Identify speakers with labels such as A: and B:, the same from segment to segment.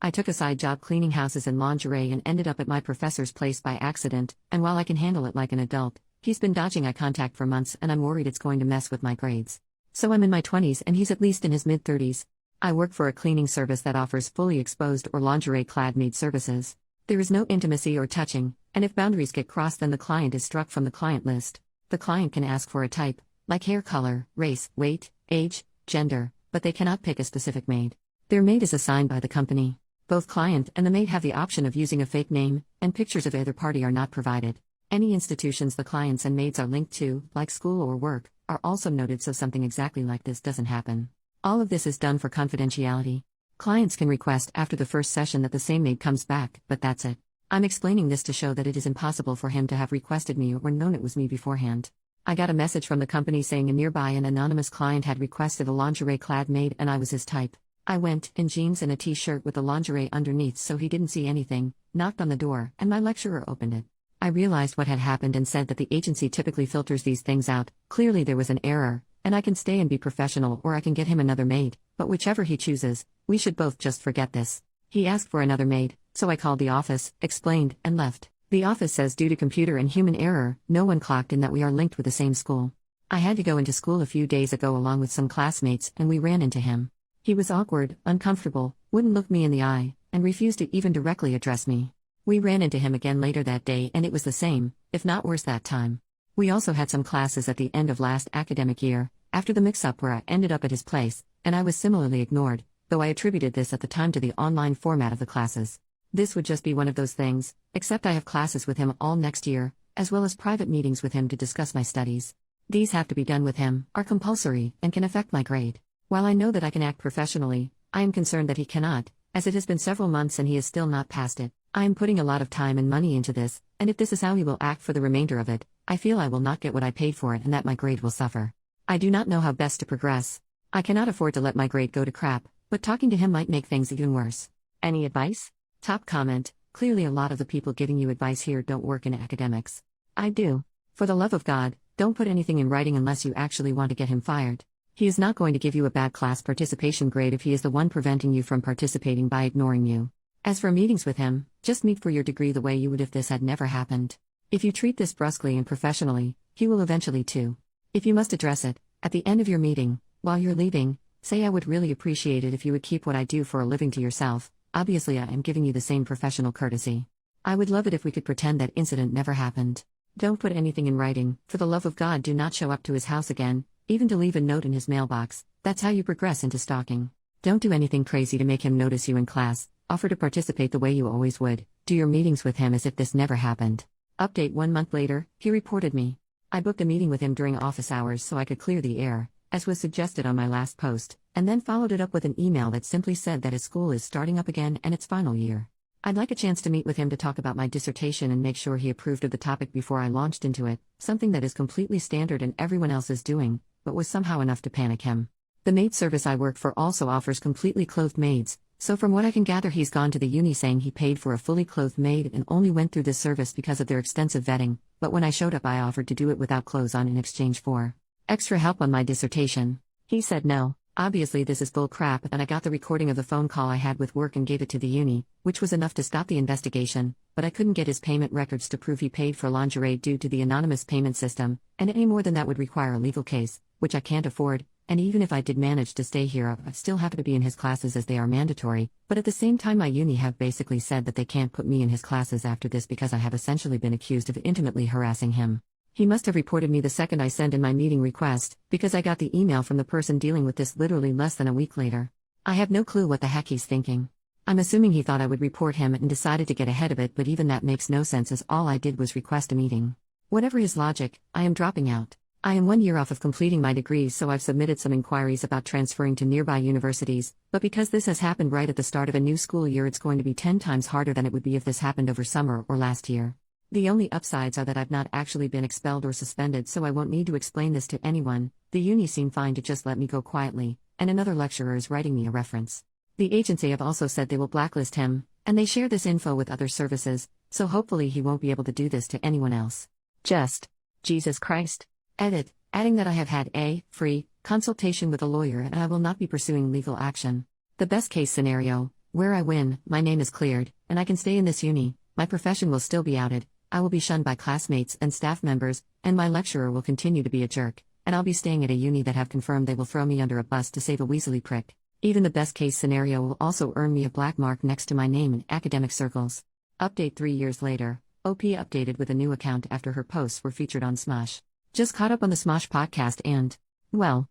A: I took a side job cleaning houses in lingerie and ended up at my professor's place by accident, and while I can handle it like an adult, he's been dodging eye contact for months and I'm worried it's going to mess with my grades. So I'm in my 20s and he's at least in his mid-30s. I work for a cleaning service that offers fully exposed or lingerie-clad maid services. There is no intimacy or touching, and if boundaries get crossed then the client is struck from the client list. The client can ask for a type, like hair color, race, weight, age, gender, but they cannot pick a specific maid. Their maid is assigned by the company. Both client and the maid have the option of using a fake name, and pictures of either party are not provided. Any institutions the clients and maids are linked to, like school or work, are also noted so something exactly like this doesn't happen. All of this is done for confidentiality. Clients can request after the first session that the same maid comes back, but that's it. I'm explaining this to show that it is impossible for him to have requested me or known it was me beforehand. I got a message from the company saying a nearby and anonymous client had requested a lingerie-clad maid and I was his type. I went, in jeans and a t-shirt with the lingerie underneath so he didn't see anything, knocked on the door, and my lecturer opened it. I realized what had happened and said that the agency typically filters these things out. Clearly there was an error, and I can stay and be professional or I can get him another maid, but whichever he chooses, we should both just forget this. He asked for another maid, so I called the office, explained, and left. The office says due to computer and human error, no one clocked in that we are linked with the same school. I had to go into school a few days ago along with some classmates and we ran into him. He was awkward, uncomfortable, wouldn't look me in the eye, and refused to even directly address me. We ran into him again later that day and it was the same, if not worse that time. We also had some classes at the end of last academic year, after the mix-up where I ended up at his place, and I was similarly ignored, though I attributed this at the time to the online format of the classes. This would just be one of those things, except I have classes with him all next year, as well as private meetings with him to discuss my studies. These have to be done with him, are compulsory, and can affect my grade. While I know that I can act professionally, I am concerned that he cannot, as it has been several months and he is still not passed it. I am putting a lot of time and money into this, and if this is how he will act for the remainder of it, I feel I will not get what I paid for it and that my grade will suffer. I do not know how best to progress. I cannot afford to let my grade go to crap, but talking to him might make things even worse. Any advice? Top comment: clearly a lot of the people giving you advice here don't work in academics. I do. For the love of God, don't put anything in writing unless you actually want to get him fired. He is not going to give you a bad class participation grade if he is the one preventing you from participating by ignoring you. As for meetings with him, just meet for your degree the way you would if this had never happened. If you treat this brusquely and professionally, he will eventually too. If you must address it, at the end of your meeting, while you're leaving, say I would really appreciate it if you would keep what I do for a living to yourself. Obviously I am giving you the same professional courtesy. I would love it if we could pretend that incident never happened. Don't put anything in writing. For the love of God, do not show up to his house again, even to leave a note in his mailbox. That's how you progress into stalking. Don't do anything crazy to make him notice you in class. Offer to participate the way you always would. Do your meetings with him as if this never happened. Update: 1 month later, he reported me. I booked a meeting with him during office hours so I could clear the air, as was suggested on my last post, and then followed it up with an email that simply said that his school is starting up again and its final year. I'd like a chance to meet with him to talk about my dissertation and make sure he approved of the topic before I launched into it, something that is completely standard and everyone else is doing, but was somehow enough to panic him. The maid service I work for also offers completely clothed maids, so from what I can gather he's gone to the uni saying he paid for a fully clothed maid and only went through this service because of their extensive vetting, but when I showed up I offered to do it without clothes on in exchange for extra help on my dissertation. He said no. Obviously this is bull crap, and I got the recording of the phone call I had with work and gave it to the uni, which was enough to stop the investigation, but I couldn't get his payment records to prove he paid for lingerie due to the anonymous payment system, and any more than that would require a legal case, which I can't afford. And even if I did manage to stay here, I'd still have to be in his classes as they are mandatory, but at the same time my uni have basically said that they can't put me in his classes after this because I have essentially been accused of intimately harassing him. He must have reported me the second I sent in my meeting request, because I got the email from the person dealing with this literally less than a week later. I have no clue what the heck he's thinking. I'm assuming he thought I would report him and decided to get ahead of it, but even that makes no sense as all I did was request a meeting. Whatever his logic, I am dropping out. I am 1 year off of completing my degree, so I've submitted some inquiries about transferring to nearby universities, but because this has happened right at the start of a new school year, it's going to be 10 times harder than it would be if this happened over summer or last year. The only upsides are that I've not actually been expelled or suspended, so I won't need to explain this to anyone. The uni seemed fine to just let me go quietly, and another lecturer is writing me a reference. The agency have also said they will blacklist him, and they share this info with other services, so hopefully he won't be able to do this to anyone else. Just Jesus Christ. Edit, adding that I have had a free consultation with a lawyer and I will not be pursuing legal action. The best case scenario, Where I win, my name is cleared, and I can stay in this uni, my profession will still be outed, I will be shunned by classmates and staff members, and my lecturer will continue to be a jerk, and I'll be staying at a uni that have confirmed they will throw me under a bus to save a weaselly prick. Even the best case scenario will also earn me a black mark next to my name in academic circles. Update 3 years later, OP updated with a new account after her posts were featured on Smosh. Just caught up on the Smosh podcast and, well.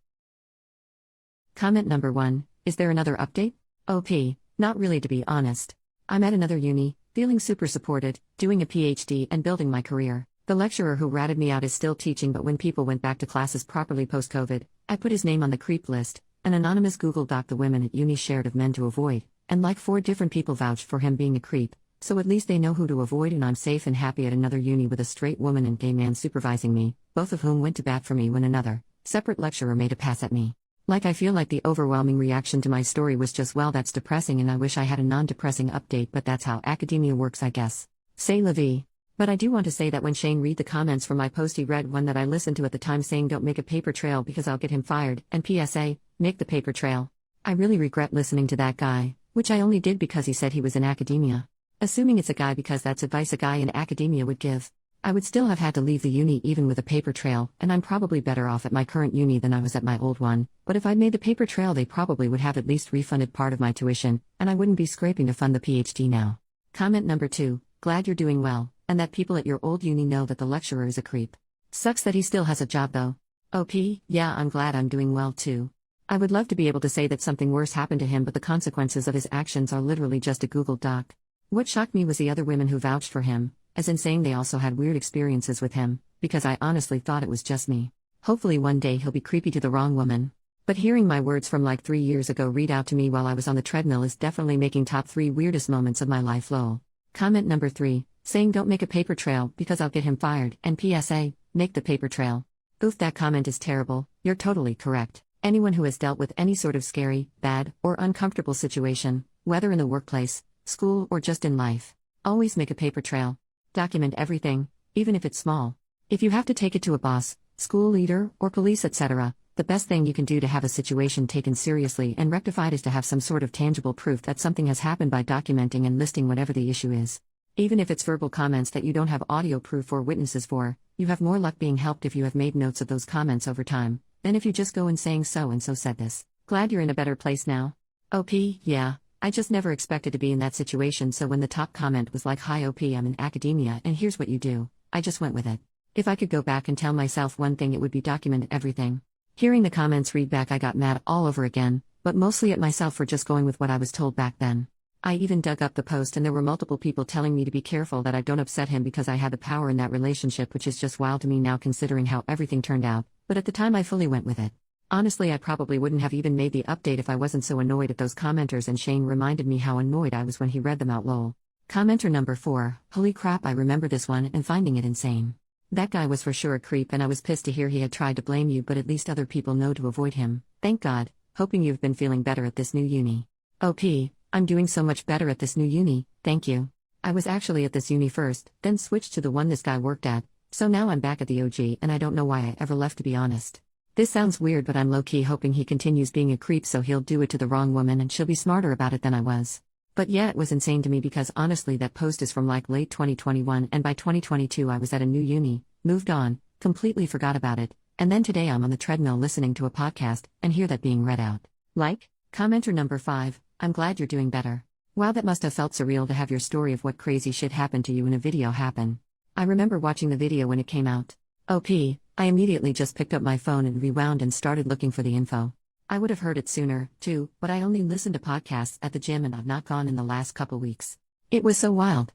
A: Comment number 1, is there another update? OP, not really to be honest. I'm at another uni, feeling super supported, doing a PhD and building my career. The lecturer who ratted me out is still teaching, but when people went back to classes properly post-COVID, I put his name on the creep list. An anonymous Google Doc the women at uni shared of men to avoid, and like 4 different people vouched for him being a creep, so at least they know who to avoid, and I'm safe and happy at another uni with a straight woman and gay man supervising me, both of whom went to bat for me when another separate lecturer made a pass at me. Like I feel like the overwhelming reaction to my story was just, well, that's depressing, and I wish I had a non-depressing update, but that's how academia works, I guess. C'est la vie. But I do want to say that when Shane read the comments from my post, he read one that I listened to at the time saying don't make a paper trail because I'll get him fired, and PSA, make the paper trail. I really regret listening to that guy, which I only did because he said he was in academia. Assuming it's a guy because that's advice a guy in academia would give. I would still have had to leave the uni even with a paper trail, and I'm probably better off at my current uni than I was at my old one, but if I'd made the paper trail they probably would have at least refunded part of my tuition, and I wouldn't be scraping to fund the PhD now. Comment number 2, glad you're doing well, and that people at your old uni know that the lecturer is a creep. Sucks that he still has a job though. OP, yeah, I'm glad I'm doing well too. I would love to be able to say that something worse happened to him, but the consequences of his actions are literally just a Google Doc. What shocked me was the other women who vouched for him, as in saying they also had weird experiences with him, because I honestly thought it was just me. Hopefully one day he'll be creepy to the wrong woman. But hearing my words from like 3 years ago read out to me while I was on the treadmill is definitely making top 3 weirdest moments of my life lol. Comment number 3, saying don't make a paper trail because I'll get him fired, and PSA, make the paper trail. Oof, that comment is terrible, you're totally correct. Anyone who has dealt with any sort of scary, bad, or uncomfortable situation, whether in the workplace, school, or just in life, always make a paper trail. Document everything, even if it's small. If you have to take it to a boss, school leader, or police, etc., the best thing you can do to have a situation taken seriously and rectified is to have some sort of tangible proof that something has happened by documenting and listing whatever the issue is. Even if it's verbal comments that you don't have audio proof or witnesses for, you have more luck being helped if you have made notes of those comments over time, than if you just go in saying so and so said this. Glad you're in a better place now. OP, yeah. I just never expected to be in that situation, so when the top comment was like, hi OP, I'm in academia and here's what you do, I just went with it. If I could go back and tell myself one thing, it would be document everything. Hearing the comments read back, I got mad all over again, but mostly at myself for just going with what I was told back then. I even dug up the post and there were multiple people telling me to be careful that I don't upset him because I had the power in that relationship, which is just wild to me now considering how everything turned out, but at the time I fully went with it. Honestly, I probably wouldn't have even made the update if I wasn't so annoyed at those commenters, and Shane reminded me how annoyed I was when he read them out lol. Commenter number 4, holy crap, I remember this one and finding it insane. That guy was for sure a creep and I was pissed to hear he had tried to blame you, but at least other people know to avoid him. Thank God, hoping you've been feeling better at this new uni. OP, I'm doing so much better at this new uni, thank you. I was actually at this uni first, then switched to the one this guy worked at, so now I'm back at the OG and I don't know why I ever left, to be honest. This sounds weird, but I'm low-key hoping he continues being a creep so he'll do it to the wrong woman and she'll be smarter about it than I was. But yeah, it was insane to me because honestly that post is from like late 2021 and by 2022 I was at a new uni, moved on, completely forgot about it, and then today I'm on the treadmill listening to a podcast and hear that being read out. Like? Commenter number 5, I'm glad you're doing better. Wow, that must have felt surreal to have your story of what crazy shit happened to you in a video happen. I remember watching the video when it came out. OP, I immediately just picked up my phone and rewound and started looking for the info. I would have heard it sooner, too, but I only listened to podcasts at the gym and I've not gone in the last couple weeks. It was so wild.